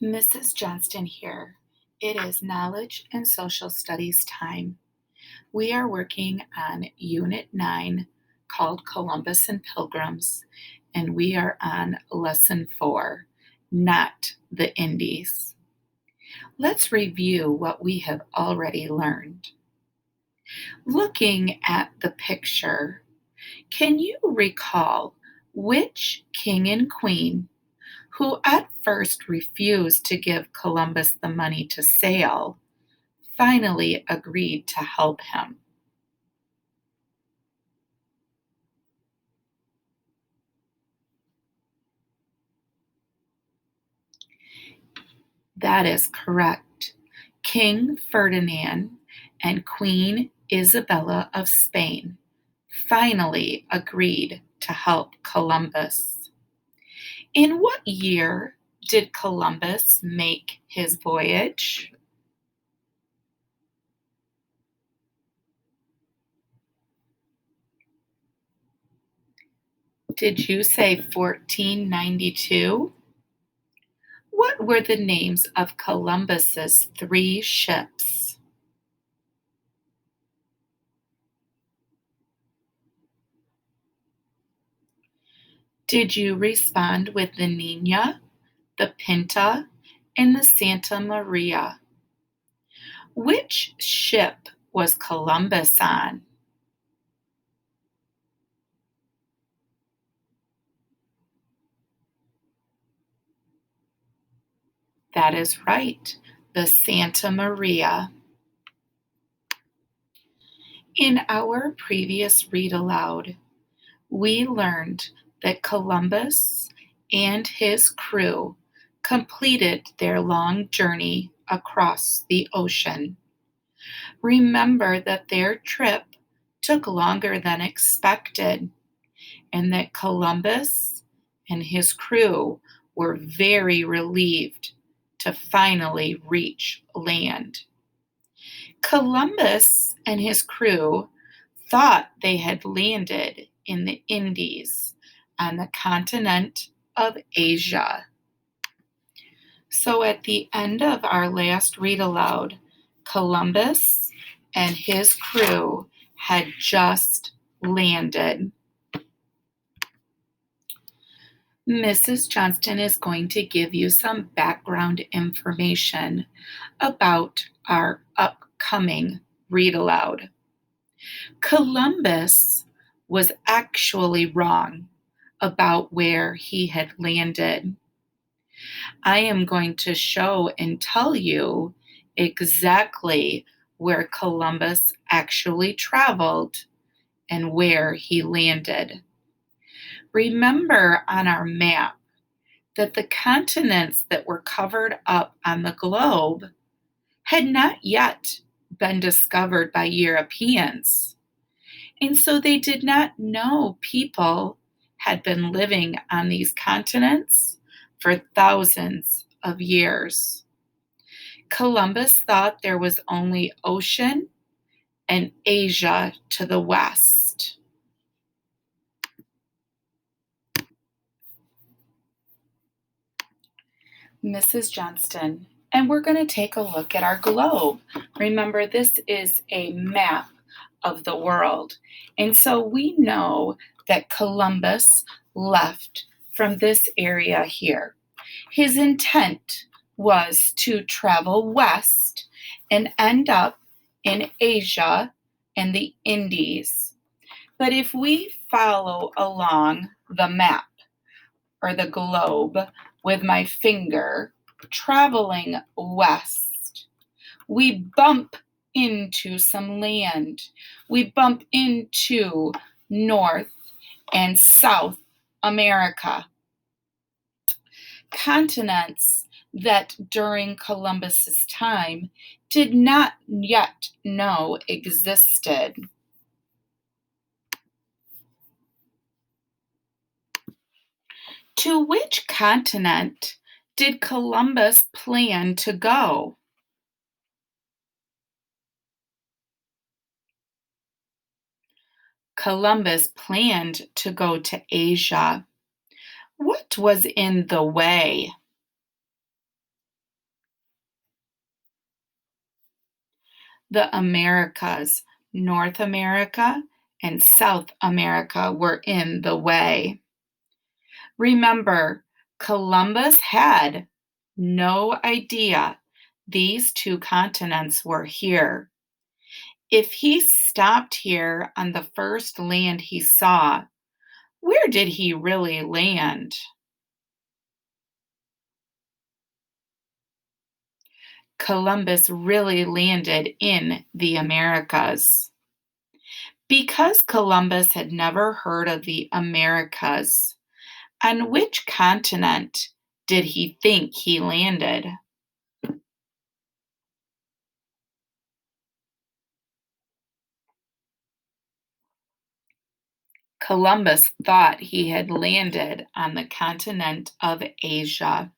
Mrs. Johnston here. It is Knowledge and Social Studies time. We are working on Unit 9 called Columbus and Pilgrims, and we are on Lesson 4, Not the Indies. Let's review what we have already learned. Looking at the picture, can you recall which king and queen who at first refused to give Columbus the money to sail, finally agreed to help him? That is correct. King Ferdinand and Queen Isabella of Spain finally agreed to help Columbus. In what year did Columbus make his voyage? Did you say 1492? What were the names of Columbus's three ships? Did you respond with the Nina, the Pinta, and the Santa Maria? Which ship was Columbus on? That is right, the Santa Maria. In our previous read aloud, we learned that Columbus and his crew completed their long journey across the ocean. Remember that their trip took longer than expected, and that Columbus and his crew were very relieved to finally reach land. Columbus and his crew thought they had landed in the Indies on the continent of Asia. So at the end of our last read aloud, Columbus and his crew had just landed. Mrs. Johnston is going to give you some background information about our upcoming read aloud. Columbus was actually wrong about where he had landed. I am going to show and tell you exactly where Columbus actually traveled and where he landed. Remember on our map that the continents that were covered up on the globe had not yet been discovered by Europeans. And so they did not know people had been living on these continents for thousands of years. Columbus thought there was only ocean and Asia to the west. Mrs. Johnston, and we're going to take a look at our globe. Remember, this is a map of the world. And so we know that Columbus left from this area here. His intent was to travel west and end up in Asia and the Indies. But if we follow along the map or the globe with my finger traveling west, we bump into some land. We bump into North and South America, continents that during Columbus's time did not yet know existed. To which continent did Columbus plan to go? Columbus planned to go to Asia. What was in the way? The Americas, North America, and South America were in the way. Remember, Columbus had no idea these two continents were here. If he stopped here on the first land he saw, where did he really land? Columbus really landed in the Americas. Because Columbus had never heard of the Americas, on which continent did he think he landed? Columbus thought he had landed on the continent of Asia.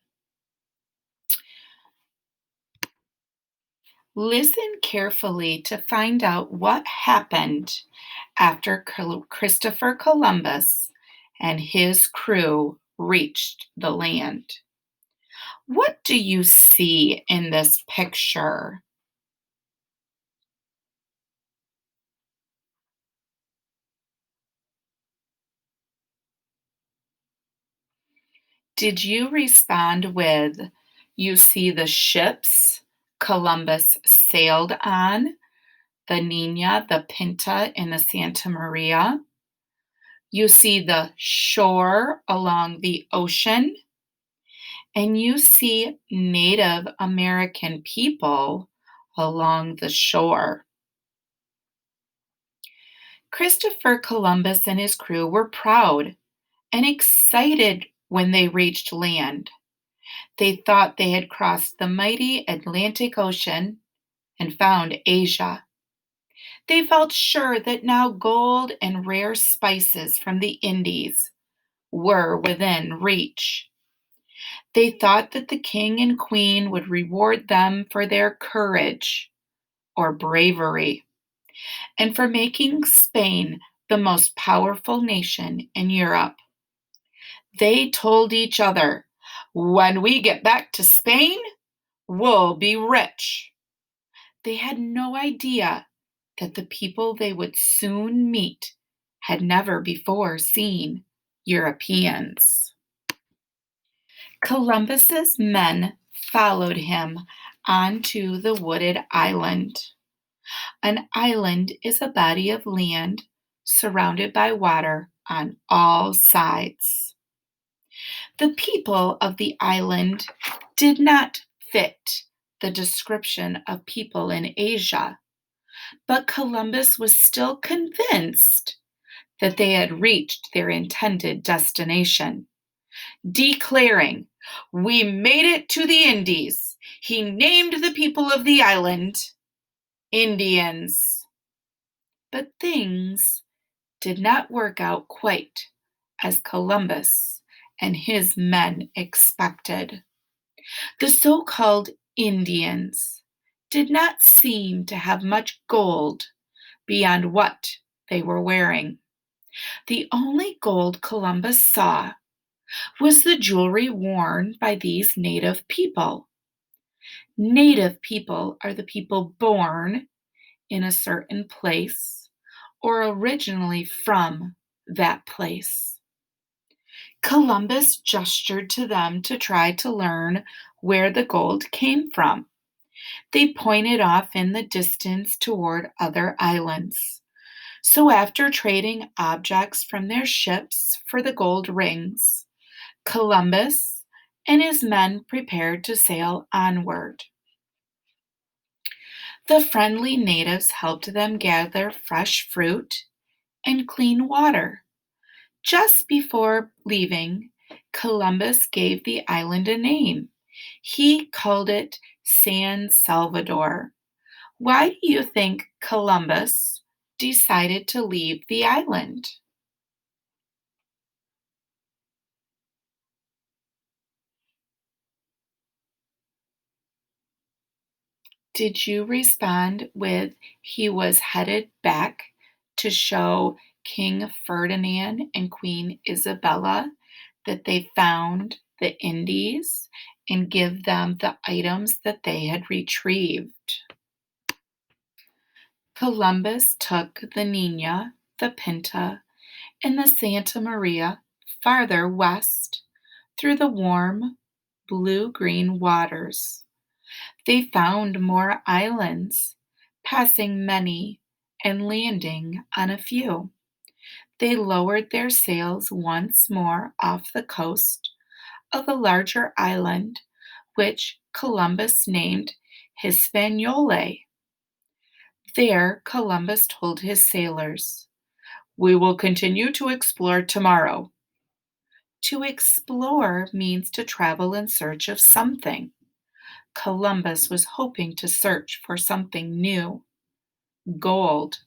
Listen carefully to find out what happened after Christopher Columbus and his crew reached the land. What do you see in this picture? Did you respond with, you see the ships Columbus sailed on, the Nina, the Pinta, and the Santa Maria? You see the shore along the ocean, and you see Native American people along the shore. Christopher Columbus and his crew were proud and excited when they reached land. They thought they had crossed the mighty Atlantic Ocean and found Asia. They felt sure that now gold and rare spices from the Indies were within reach. They thought that the king and queen would reward them for their courage or bravery and for making Spain the most powerful nation in Europe. They told each other, when we get back to Spain, we'll be rich. They had no idea that the people they would soon meet had never before seen Europeans. Columbus's men followed him onto the wooded island. An island is a body of land surrounded by water on all sides. The people of the island did not fit the description of people in Asia, but Columbus was still convinced that they had reached their intended destination, declaring, "We made it to the Indies." He named the people of the island Indians. But things did not work out quite as Columbus and his men expected. The so called Indians did not seem to have much gold beyond what they were wearing. The only gold Columbus saw was the jewelry worn by these native people. Native people are the people born in a certain place or originally from that place. Columbus gestured to them to try to learn where the gold came from. They pointed off in the distance toward other islands. So, after trading objects from their ships for the gold rings, Columbus and his men prepared to sail onward. The friendly natives helped them gather fresh fruit and clean water. Just before leaving, Columbus gave the island a name. He called it San Salvador. Why do you think Columbus decided to leave the island? Did you respond with he was headed back to show King Ferdinand and Queen Isabella that they found the Indies and give them the items that they had retrieved? Columbus took the Nina, the Pinta, and the Santa Maria farther west through the warm, blue-green waters. They found more islands, passing many and landing on a few. They lowered their sails once more off the coast of a larger island, which Columbus named Hispaniola. There, Columbus told his sailors, "We will continue to explore tomorrow." To explore means to travel in search of something. Columbus was hoping to search for something new, gold.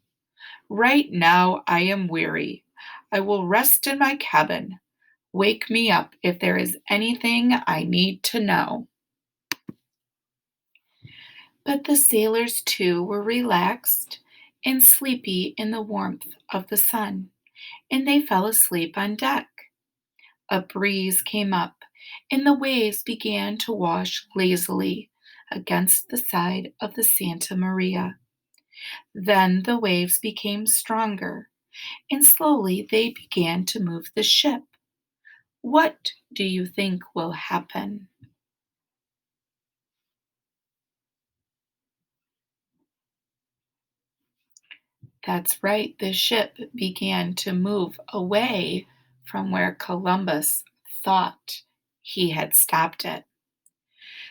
"Right now I am weary. I will rest in my cabin. Wake me up if there is anything I need to know." But the sailors too were relaxed and sleepy in the warmth of the sun, and they fell asleep on deck. A breeze came up, and the waves began to wash lazily against the side of the Santa Maria. Then the waves became stronger, and slowly they began to move the ship. What do you think will happen? That's right, the ship began to move away from where Columbus thought he had stopped it.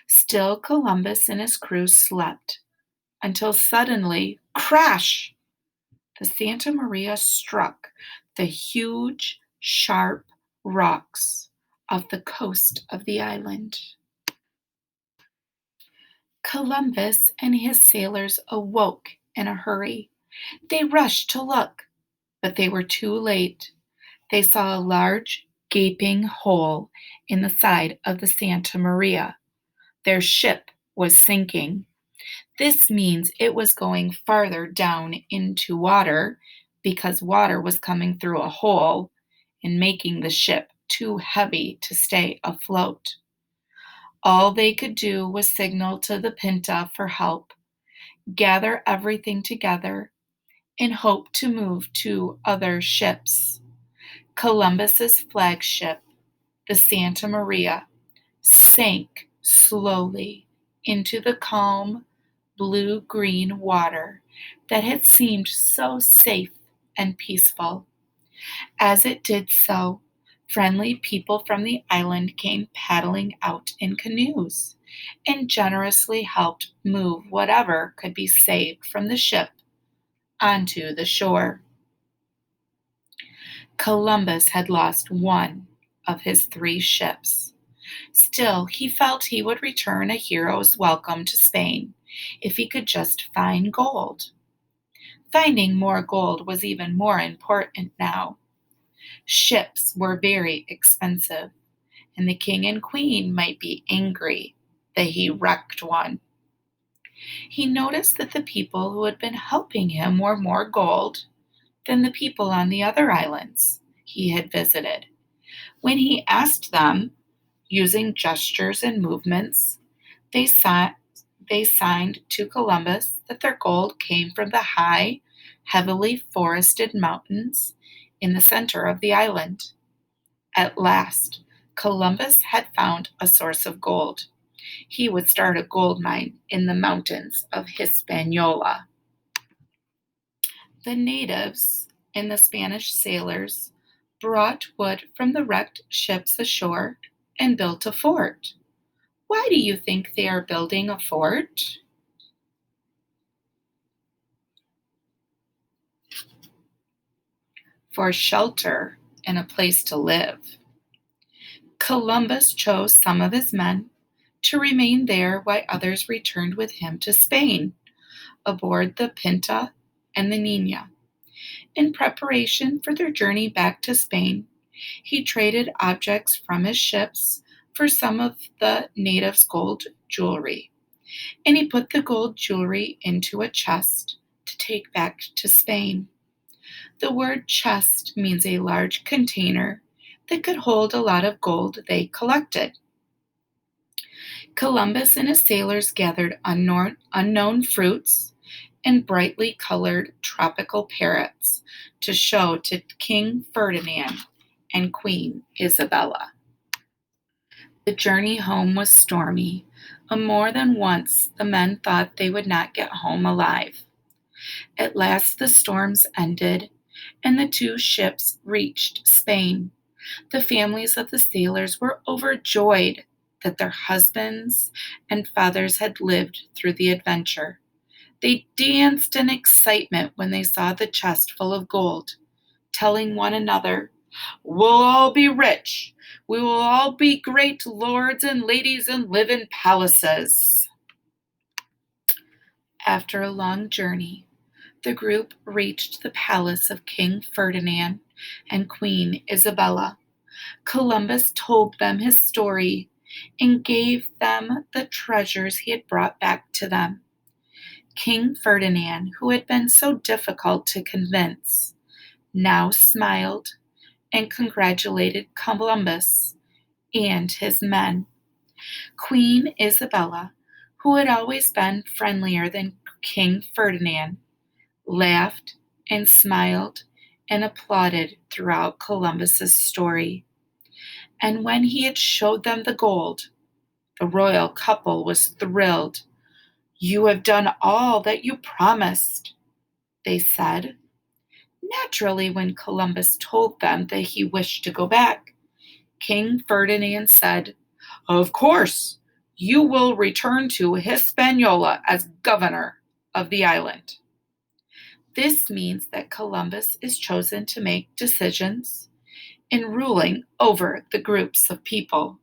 Still, Columbus and his crew slept until suddenly, crash! The Santa Maria struck the huge, sharp rocks off the coast of the island. Columbus and his sailors awoke in a hurry. They rushed to look, but they were too late. They saw a large, gaping hole in the side of the Santa Maria. Their ship was sinking. This means it was going farther down into water because water was coming through a hole and making the ship too heavy to stay afloat. All they could do was signal to the Pinta for help, gather everything together, and hope to move to other ships. Columbus's flagship, the Santa Maria, sank slowly into the calm, blue-green water that had seemed so safe and peaceful. As it did so, friendly people from the island came paddling out in canoes and generously helped move whatever could be saved from the ship onto the shore. Columbus had lost one of his three ships. Still, he felt he would return a hero's welcome to Spain if he could just find gold. Finding more gold was even more important now. Ships were very expensive, and the king and queen might be angry that he wrecked one. He noticed that the people who had been helping him wore more gold than the people on the other islands he had visited. When he asked them, using gestures and movements, they, sa- they signed to Columbus that their gold came from the high, heavily forested mountains in the center of the island. At last, Columbus had found a source of gold. He would start a gold mine in the mountains of Hispaniola. The natives and the Spanish sailors brought wood from the wrecked ships ashore and built a fort. Why do you think they are building a fort? For shelter and a place to live. Columbus chose some of his men to remain there while others returned with him to Spain aboard the Pinta and the Nina. In preparation for their journey back to Spain, he traded objects from his ships for some of the natives' gold jewelry, and he put the gold jewelry into a chest to take back to Spain. The word chest means a large container that could hold a lot of gold they collected. Columbus and his sailors gathered unknown fruits and brightly colored tropical parrots to show to King Ferdinand and Queen Isabella. The journey home was stormy, and more than once the men thought they would not get home alive. At last the storms ended, and the two ships reached Spain. The families of the sailors were overjoyed that their husbands and fathers had lived through the adventure. They danced in excitement when they saw the chest full of gold, telling one another, "We'll all be rich. We will all be great lords and ladies and live in palaces." After a long journey, the group reached the palace of King Ferdinand and Queen Isabella. Columbus told them his story and gave them the treasures he had brought back to them. King Ferdinand, who had been so difficult to convince, now smiled and congratulated Columbus and his men. Queen Isabella, who had always been friendlier than King Ferdinand, laughed and smiled and applauded throughout Columbus's story. And when he had showed them the gold, the royal couple was thrilled. "You have done all that you promised," they said. Naturally, when Columbus told them that he wished to go back, King Ferdinand said, "Of course, you will return to Hispaniola as governor of the island." This means that Columbus is chosen to make decisions in ruling over the groups of people.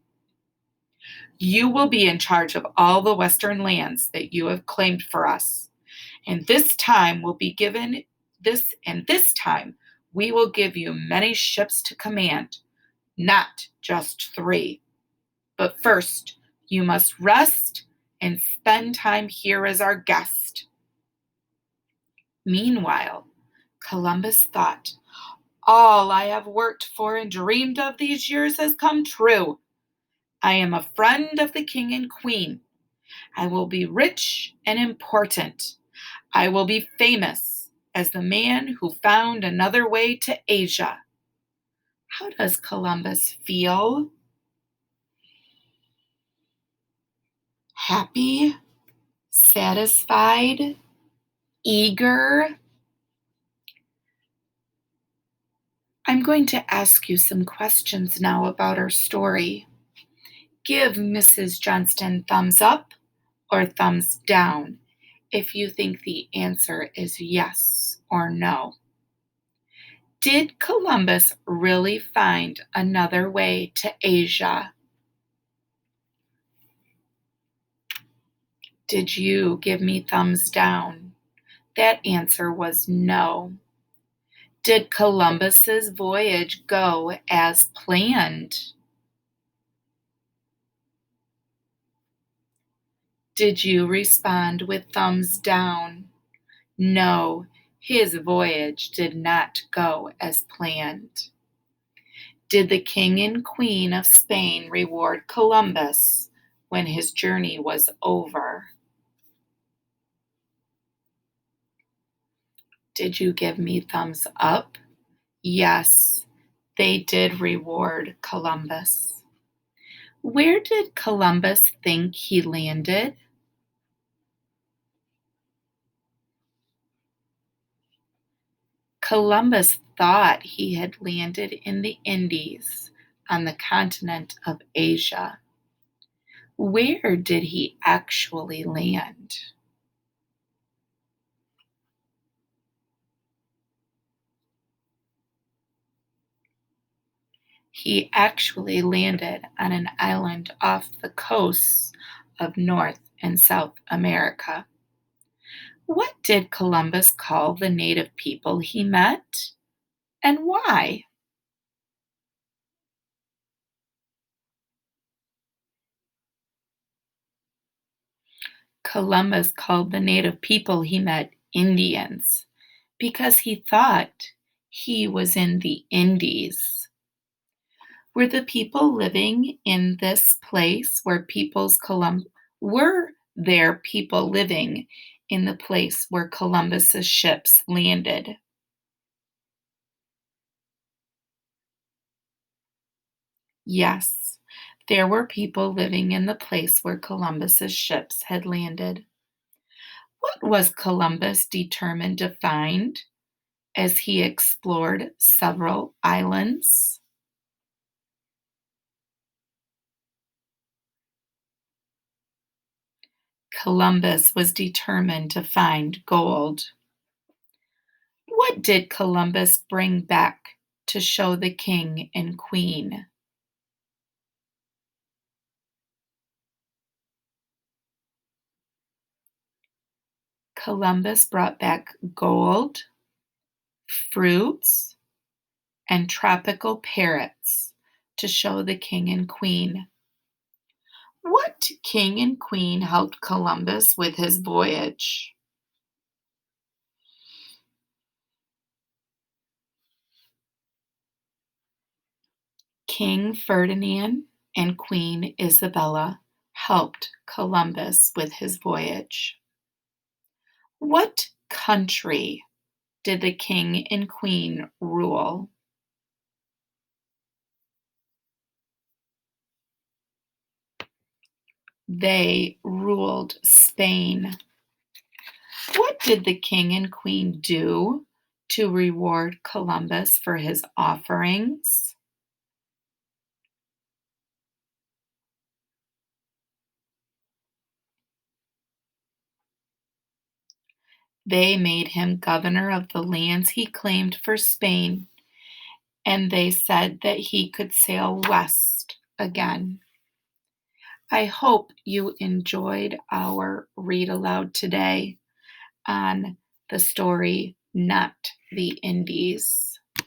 "You will be in charge of all the western lands that you have claimed for us, and this time we will give you many ships to command, not just 3. But first, you must rest and spend time here as our guest." Meanwhile, Columbus thought, "All I have worked for and dreamed of these years has come true. I am a friend of the king and queen. I will be rich and important. I will be famous as the man who found another way to Asia." How does Columbus feel? Happy? Satisfied? Eager? I'm going to ask you some questions now about our story. Give Mrs. Johnston thumbs up or thumbs down if you think the answer is yes or no. Did Columbus really find another way to Asia? Did you give me thumbs down? That answer was no. Did Columbus's voyage go as planned? Did you respond with thumbs down? No, his voyage did not go as planned. Did the king and queen of Spain reward Columbus when his journey was over? Did you give me thumbs up? Yes, they did reward Columbus. Where did Columbus think he landed? Columbus thought he had landed in the Indies on the continent of Asia. Where did he actually land? He actually landed on an island off the coasts of North and South America. What did Columbus call the native people he met, and why? Columbus called the native people he met Indians because he thought he was in the Indies. Were the people living in this place were there people living in the place where Columbus's ships landed? Yes, there were people living in the place where Columbus's ships had landed. What was Columbus determined to find as he explored several islands? Columbus was determined to find gold. What did Columbus bring back to show the king and queen? Columbus brought back gold, fruits, and tropical parrots to show the king and queen. What king and queen helped Columbus with his voyage? King Ferdinand and Queen Isabella helped Columbus with his voyage. What country did the king and queen rule? They ruled Spain. What did the king and queen do to reward Columbus for his offerings? They made him governor of the lands he claimed for Spain, and they said that he could sail west again. I hope you enjoyed our read aloud today on the story Not the Indies.